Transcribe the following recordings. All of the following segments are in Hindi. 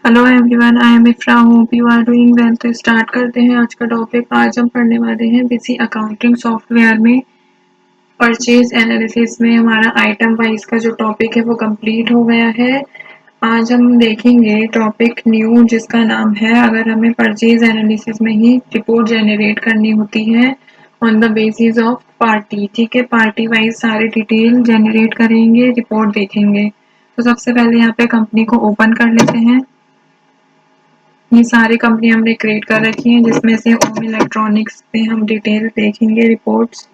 Hello everyone, I am Ifra, hope you are doing well. तो स्टार्ट करते हैं आज का टॉपिक। आज हम पढ़ने वाले हैं बिजी अकाउंटिंग सॉफ्टवेयर में परचेज एनालिसिस में हमारा आइटम वाइज का जो टॉपिक है वो कंप्लीट हो गया है। आज हम देखेंगे टॉपिक न्यू जिसका नाम है, अगर हमें परचेज एनालिसिस में ही रिपोर्ट जनरेट करनी होती है on the basis of party. ठीक है, पार्टी वाइज सारे डिटेल जनरेट करेंगे, रिपोर्ट देखेंगे। तो सबसे पहले यहाँ पे कंपनी को ओपन कर लेते हैं। ये सारी कंपनी हमने क्रिएट कर रखी है, जिसमें से ओम इलेक्ट्रॉनिक्स में हम डिटेल देखेंगे रिपोर्ट्स।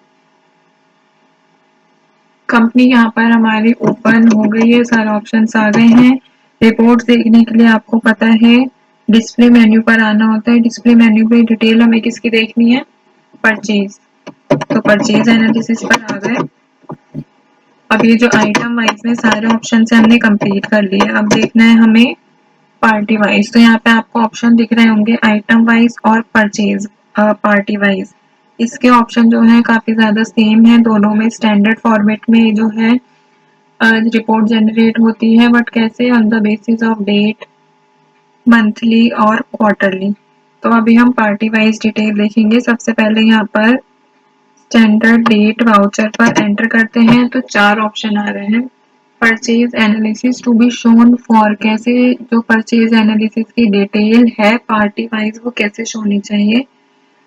कंपनी यहाँ पर हमारी ओपन हो गई है, सारे ऑप्शंस आ गए हैं। रिपोर्ट्स देखने के लिए आपको पता है डिस्प्ले मेन्यू पर आना होता है। डिस्प्ले मेन्यू पे डिटेल हमें किसकी देखनी है? परचेज। तो परचेज एनालिसिस पर आ गए। अब ये जो आइटम वाइज में सारे ऑप्शन से हमने कंप्लीट कर लिए, अब देखना है हमें पार्टी वाइज। तो यहाँ पे आपको ऑप्शन दिख रहे होंगे आइटम वाइज और परचेज पार्टी वाइज। इसके ऑप्शन जो है काफी ज्यादा सेम है, दोनों में स्टैंडर्ड फॉर्मेट में जो है रिपोर्ट जनरेट होती है, बट कैसे? On the basis of date, monthly और क्वार्टरली। तो अभी हम पार्टी वाइज डिटेल देखेंगे। सबसे पहले यहाँ पर स्टैंडर्ड डेट वाउचर पर एंटर करते हैं तो चार ऑप्शन आ रहे हैं। Purchase analysis to be shown for, कैसे जो परचेज एनालिसिस की डिटेल है पार्टी वाइज वो कैसे शो होनी चाहिए।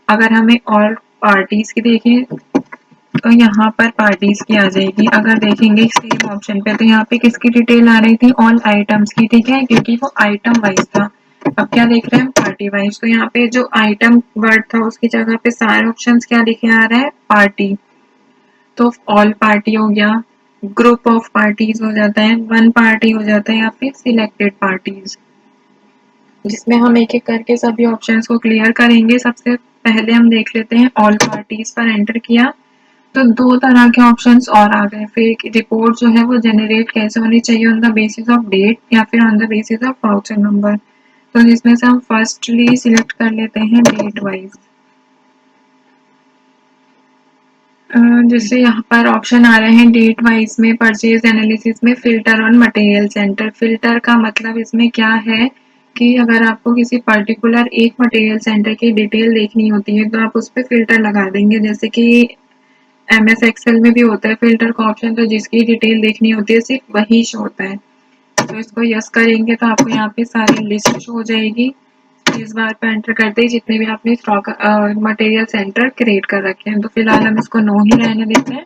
अगर हमें और पार्टीज की देखें तो यहाँ पर पार्टीज की आ जाएगी। अगर देखेंगे सेम ऑप्शन पे तो यहाँ पे किसकी डिटेल आ रही थी? ऑल आइटम्स की। ठीक है, क्योंकि वो आइटम वाइज था। अब क्या देख रहे हैं हम? Party wise. तो यहाँ पे जो आइटम वर्ड था उसकी जगह पे सारे ऑप्शंस क्या लिखे आ रहा है? पार्टी। तो ऑल पार्टी हो गया, ग्रुप ऑफ पार्टीज हो जाता है, वन पार्टी हो जाता है, या फिर सिलेक्टेड पार्टीज, जिसमें हम एक एक करके सभी ऑप्शंस को क्लियर करेंगे। सबसे पहले हम देख लेते हैं ऑल पार्टीज पर एंटर किया तो दो तरह के ऑप्शंस और आ गए। फिर रिपोर्ट जो है वो जनरेट कैसे होनी चाहिए? On the basis of date या फिर on the basis of voucher number. तो जिसमें से हम फर्स्टली सिलेक्ट कर लेते हैं डेट वाइज। जैसे यहाँ पर ऑप्शन आ रहे हैं डेट वाइज में परचेज एनालिसिस में filter on material centre. Filter का मतलब इसमें क्या है कि अगर आपको किसी पर्टिकुलर एक मटेरियल सेंटर की डिटेल देखनी होती है तो आप उस पर फिल्टर लगा देंगे। जैसे कि एमएस एक्सेल में भी होता है फिल्टर का ऑप्शन, तो जिसकी डिटेल देखनी होती है सिर्फ वही शो होता है। तो इसको यस करेंगे तो आपको यहाँ पे सारी लिस्ट शो हो जाएगी। इस बार पे एंटर करते ही जितने भी आपने स्टॉक मटेरियल सेंटर क्रिएट कर रखे हैं। तो फिलहाल हम इसको नो ही रहने देते हैं।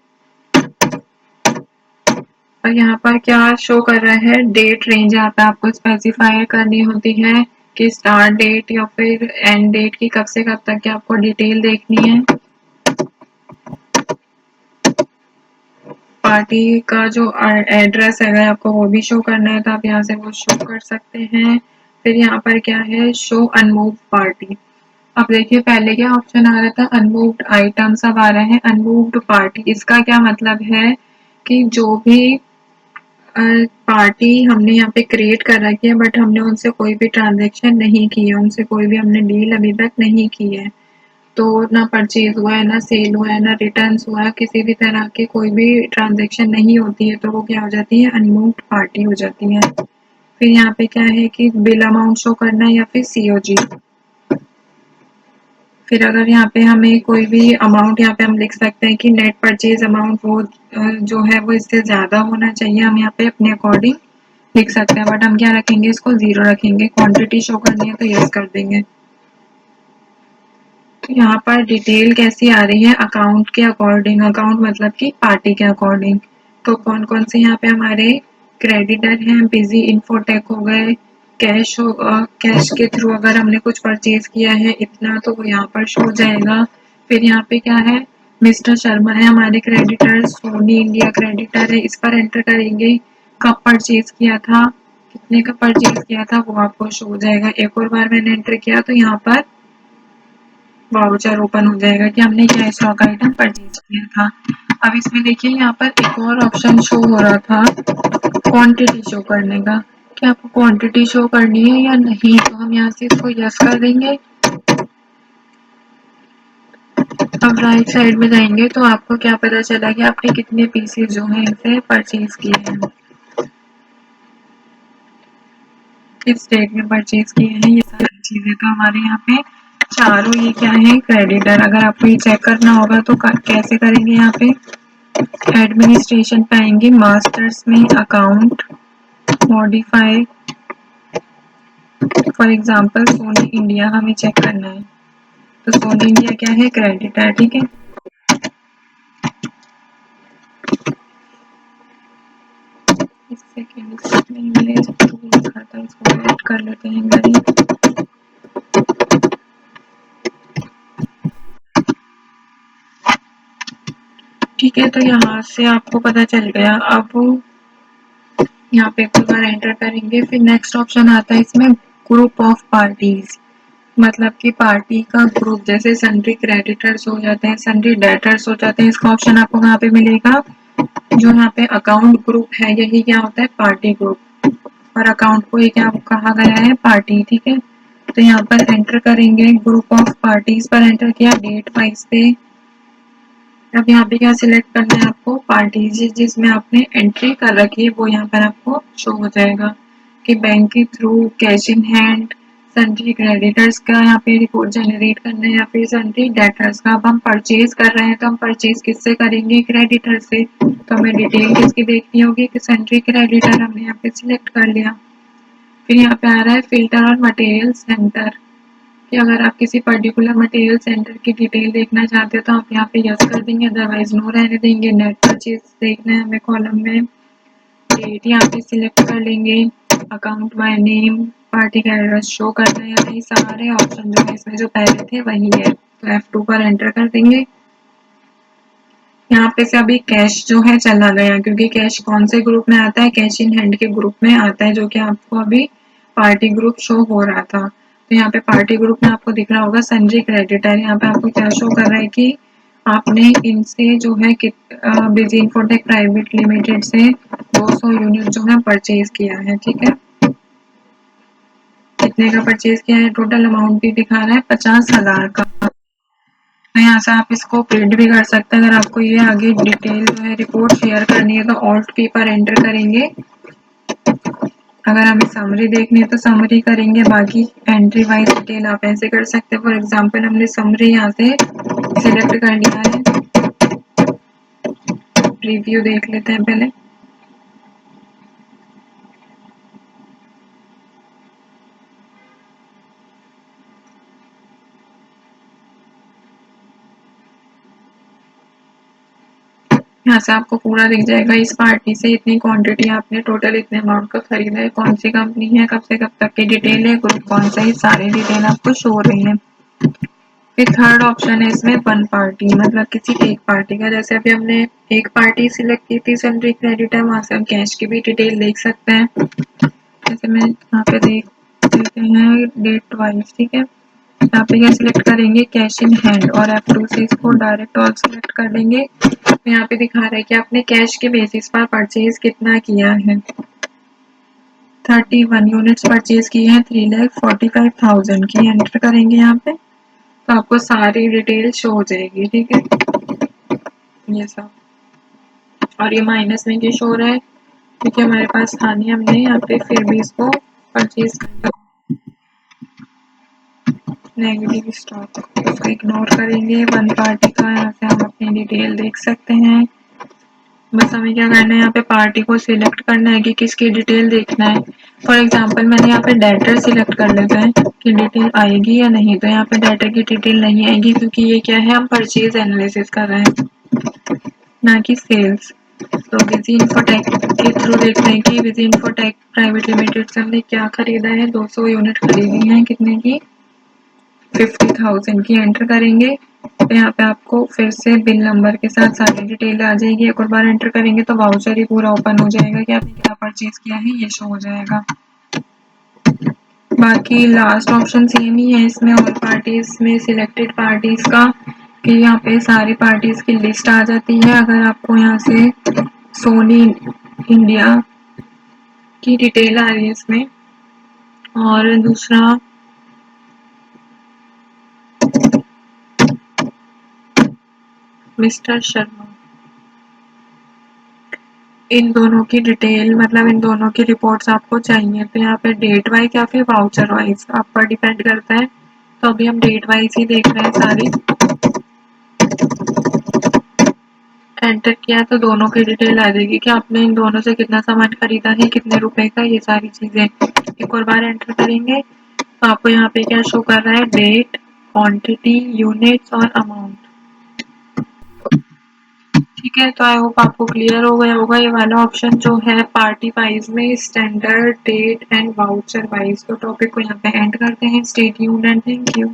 और यहाँ पर क्या शो कर रहा है? डेट रेंज यहाँ पे आपको स्पेसिफाई करनी होती है कि स्टार्ट डेट या फिर एंड डेट की कब से कब तक की आपको डिटेल देखनी है। पार्टी का जो एड्रेस है आपको वो भी शो करना है तो आप यहाँ से वो शो कर सकते हैं। फिर यहाँ पर क्या है? Show unmoved party. अब देखिए पहले क्या ऑप्शन आ रहा था? Unmoved items. अब आ रहे हैं अनमूव्ड पार्टी। इसका क्या मतलब है कि जो भी पार्टी हमने यहाँ पे क्रिएट कर रखी है बट हमने उनसे कोई भी ट्रांजेक्शन नहीं की है, उनसे कोई भी हमने डील अभी तक नहीं की है, तो ना परचेज हुआ है, ना सेल हुआ है, ना रिटर्न्स हुआ है, किसी भी तरह की कोई भी ट्रांजेक्शन नहीं होती है, तो वो क्या हो जाती है? अनमूव्ड पार्टी हो जाती है। फिर यहाँ पे क्या है कि बिल अमाउंट शो करना है या फिर सीओजी। फिर अगर यहाँ पे हमें कोई भी अमाउंट यहाँ पे हम लिख सकते हैं कि नेट परचेज अमाउंट वो जो है वो इससे ज्यादा होना चाहिए, हम यहाँ पे अपने अकॉर्डिंग लिख सकते हैं, बट हम क्या रखेंगे? इसको जीरो रखेंगे। क्वांटिटी शो करनी है तो यस कर देंगे। तो यहाँ पर डिटेल कैसी आ रही है? अकाउंट के अकॉर्डिंग। अकाउंट मतलब कि पार्टी के अकॉर्डिंग। तो कौन कौन से यहाँ पे हमारे क्रेडिटर हैं? बिजी इन्फोटेक हो गए। कैश हो, कैश के थ्रू अगर हमने कुछ परचेज किया है इतना तो वो यहाँ पर शो हो जाएगा। फिर यहाँ पे क्या है? मिस्टर शर्मा है हमारे क्रेडिटर। सोनी इंडिया क्रेडिटर है, इस पर एंटर करेंगे। कब परचेज किया था, कितने का परचेज किया था, वो आपको शो हो जाएगा। एक और बार मैंने एंटर किया तो यहाँ पर वाउचर ओपन हो जाएगा कि हमने क्या स्टॉक आइटम परचेज किया था। अब इसमें देखिए यहाँ पर एक और ऑप्शन शो हो रहा था क्वांटिटी शो करने का, कि आपको क्वांटिटी शो करनी है या नहीं। तो हम यहाँ से इसको यस कर देंगे। अब राइट साइड में जाएंगे तो आपको क्या पता चला कि आपने कितने पीसेज जो है इसे परचेज किए हैं। किस डेट में परचेज किए हैं, ये सारी चीजें। तो हमारे यहाँ पे चारों ये क्या है, क्रेडिटर। अगर आपको ये चेक करना होगा तो कैसे करेंगे, यहाँ पे एडमिनिस्ट्रेशन पे आएंगे, मास्टर्स में account, modify, for example Soni India हमें चेक करना है, तो सोनी इंडिया क्या है, क्रेडिटर, ठीक है। इस सेकेंड में ये खाता है, इसको ऐड कर लेते हैं इधर ही। ठीक है, तो यहाँ से आपको पता चल गया। अब यहाँ पे एक बार एंटर करेंगे, फिर नेक्स्ट ऑप्शन आता है इसमें ग्रुप ऑफ पार्टीज, मतलब कि पार्टी का ग्रुप, जैसे सन्ड्री क्रेडिटर्स हो जाते हैं, सन्ड्री डेटर्स हो जाते हैं। इसका ऑप्शन आपको यहाँ पे मिलेगा। जो यहाँ पे अकाउंट ग्रुप है, यही क्या होता है, पार्टी ग्रुप, और अकाउंट को ये क्या कहा गया है, पार्टी, ठीक है। तो यहाँ पर एंटर करेंगे, ग्रुप ऑफ पार्टीज पर एंटर किया, डेट वाइज पे। अब यहाँ पे क्या सिलेक्ट करना है आपको, पार्टीज जिसमें आपने एंट्री कर रखी है वो यहाँ पर आपको शो हो जाएगा, कि बैंक के through, cash in hand, sundry creditors का यहाँ पे रिपोर्ट जनरेट करना है, या फिर सन्ड्री डेटर्स का। अब हम परचेज कर रहे हैं तो हम परचेज किससे करेंगे, क्रेडिटर से। तो हमें डिटेल किसकी देखनी होगी, कि सन्ड्री क्रेडिटर हमने यहाँ पे सिलेक्ट कर लिया। फिर यहाँ पे आ रहा है फिल्टर और मटेरियल सेंटर, कि अगर आप किसी पर्टिकुलर मटेरियल सेंटर की डिटेल देखना चाहते हो तो आप यहाँ पे यस कर देंगे, अदरवाइज नो रहने देंगे। नेट परचेज देखना है हमें, कॉलम में डेट यहाँ पे सिलेक्ट कर लेंगे, अकाउंट बाय नेम, पार्टी का एड्रेस शो करना है या नहीं, सारे ऑप्शन जो है इसमें जो पहले थे वही है। तो F2 पर एंटर कर देंगे। यहाँ पे से अभी कैश जो है चला गया, क्योंकि कैश कौन से ग्रुप में आता है, कैश इन हैंड के ग्रुप में आता है, जो कि आपको अभी पार्टी ग्रुप शो हो रहा था। तो यहाँ पे पार्टी ग्रुप में आपको दिख रहा होगा सन्ड्री क्रेडिटर। यहाँ पे आपको क्या शो कर रहा है, कि आपने इनसे जो है बिजी इन्फोटेक प्राइवेट लिमिटेड से 200 यूनिट जो है परचेज किया है, ठीक है। कितने का परचेज किया है, टोटल अमाउंट भी दिखा रहा है 50,000 का। तो यहाँ से आप इसको प्रिंट भी कर सकते हैं। अगर आपको ये आगे डिटेल जो है रिपोर्ट शेयर करनी है तो ऑल्ट की पर एंटर करेंगे। अगर हमें समरी देखनी है तो समरी करेंगे, बाकी एंट्री वाइज डिटेल आप ऐसे कर सकते हैं। फॉर एग्जांपल हमने समरी यहाँ से सिलेक्ट कर लिया है, रिव्यू देख लेते हैं पहले। यहाँ से आपको पूरा दिख जाएगा, इस पार्टी से इतनी क्वांटिटी आपने टोटल इतने अमाउंट का खरीदा है, कौन सी कंपनी है, कब से कब तक की डिटेल है, ग्रुप कौन सा है, सारी डिटेल आपको शो हो रही है। फिर थर्ड ऑप्शन है इसमें वन पार्टी, मतलब किसी एक पार्टी का। जैसे अभी हमने एक पार्टी सिलेक्ट की थी सन्ड्री क्रेडिटर, वहां से हम कैश की भी डिटेल देख सकते हैं। जैसे मैं यहाँ पे देख देते हैं डेट वाइज, ठीक है। यहाँ पे क्या सिलेक्ट करेंगे, कैश इन हैंड, और F2 से इसको डायरेक्ट ऑल सिलेक्ट कर देंगे। तो यहाँ पे दिखा रहा है कि आपने कैश के बेसिस पर परचेज कितना किया है, 31 यूनिट्स परचेज की है, 3,45,000 की। एंटर करेंगे यहाँ पे तो आपको सारी डिटेल शो हो जाएगी, ठीक है, ये सब। और ये माइनस में क्यों शो हो रहा है, क्योंकि हमारे पास था नहीं, हमने यहाँ पे फिर भी इसको परचेज कर, नेगेटिव स्टॉक, इसको इग्नोर करेंगे। वन पार्टी का यहाँ से हम अपनी डिटेल देख सकते हैं। बस हमें क्या करना है, यहाँ पे पार्टी को सिलेक्ट करना है कि किसकी डिटेल देखना है। फॉर एग्जांपल मैंने यहाँ पे डेटर सिलेक्ट कर लेते हैं कि डिटेल आएगी या नहीं। तो यहाँ पे डेटर की डिटेल नहीं आएगी, क्योंकि ये क्या है, हम परचेज एनालिसिस कर रहे हैं, ना कि सेल्स। तो विजी इन्फोटेक के थ्रू देखते हैं कि विजी इन्फोटेक प्राइवेट लिमिटेड से हमने क्या खरीदा है, 200 यूनिट खरीदी है, कितने की, 50,000 की। एंटर करेंगे तो यहाँ पे आपको फिर से बिल नंबर के साथ सारी डिटेल आ जाएगी। एक और बार एंटर करेंगे तो वाउचर ही पूरा ओपन हो जाएगा कि आपने क्या परचेज किया है, ये शो हो जाएगा। बाकी लास्ट ऑप्शन सेम ही है इसमें, और पार्टीज में सिलेक्टेड पार्टीज का, कि यहाँ पे सारी पार्टीज की लिस्ट आ जाती है। अगर आपको यहाँ से सोनी इंडिया की डिटेल आ रही है इसमें, और दूसरा मिस्टर शर्मा, इन दोनों की डिटेल मतलब इन दोनों की रिपोर्ट्स आपको चाहिए, तो यहाँ पे डेट वाइज या फिर वाउचर वाइज आप पर डिपेंड करता है। तो अभी हम डेट वाइज ही देख रहे हैं सारी। एंटर किया तो दोनों की डिटेल आ जाएगी कि आपने इन दोनों से कितना सामान खरीदा है, कितने रुपए का, ये सारी चीजें एक और बार एंटर करेंगे तो आपको यहाँ पे क्या शो कर रहा है, डेट, क्वांटिटी, यूनिट्स और अमाउंट। ठीक है, तो आई होप आपको क्लियर हो गया होगा ये वाला ऑप्शन जो है पार्टी वाइज में standard, date and voucher wise. तो टॉपिक को यहाँ पे एंड करते हैं। Stay tuned and thank you.